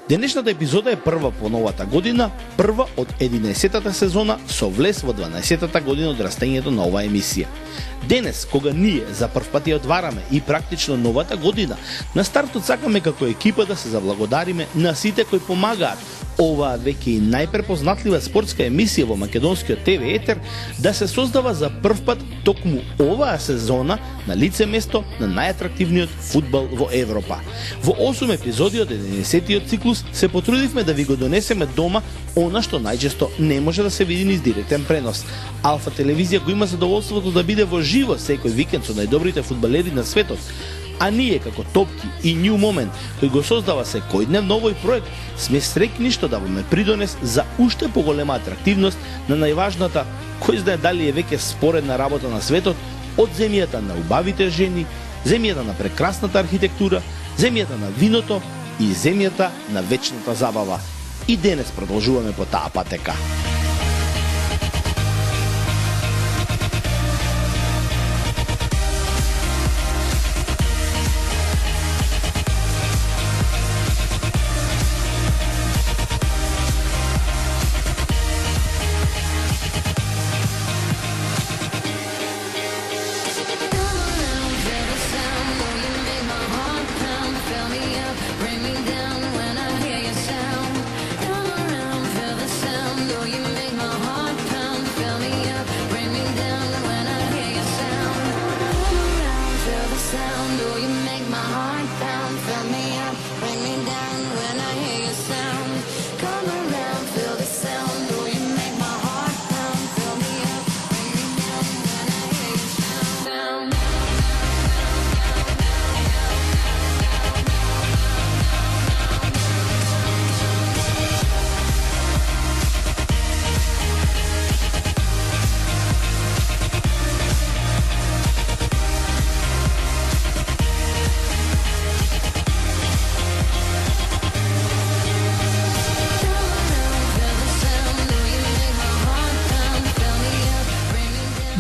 Денешната епизода е прва по новата година, прва од 11-тата сезона со влез во 12-тата година од растењето на оваа емисија. Денес, кога ние за прв пат ја отвараме и практично новата година, на стартот сакаме како екипа да се заблагодариме на сите кои помагаат оваа веќе и најпрепознатлива спортска емисија во македонскиот ТВ етер да се создава за прв пат токму оваа сезона на лице место на најатрактивниот фудбал во Европа. Во 8 епизоди од 11-тиот циклус се потрудивме да ви го донесеме дома она што најчесто не може да се види низ директен пренос. Алфа телевизија го има задоволството да биде во живо секој викенд со најдобрите фудбалери на светот. А ние како Топки и New Moment, кој го создава секојдневно овој проект, сме среќни што даваме придонес за уште поголема атрактивност на најважната, кој знае дали е веќе споредна работа на светот, од земјата на убавите жени, земјата на прекрасната архитектура, земјата на виното и земјата на вечната забава. И денес продолжуваме по таа патека.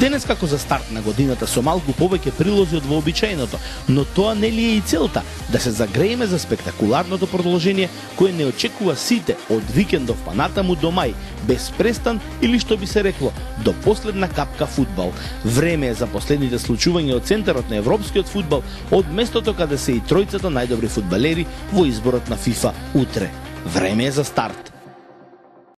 Денес како за старт на годината со малку повеќе прилози од вообичаеното, но тоа не ли е и целта, да се загрееме за спектакуларното продолжение кое не очекува сите од викендов па натаму до мај, без престан или што би се рекло, до последна капка фудбал. Време е за последните случувања од центарот на европскиот фудбал, од местото каде се и тројцата најдобри фудбалери во изборот на FIFA утре. Време е за старт.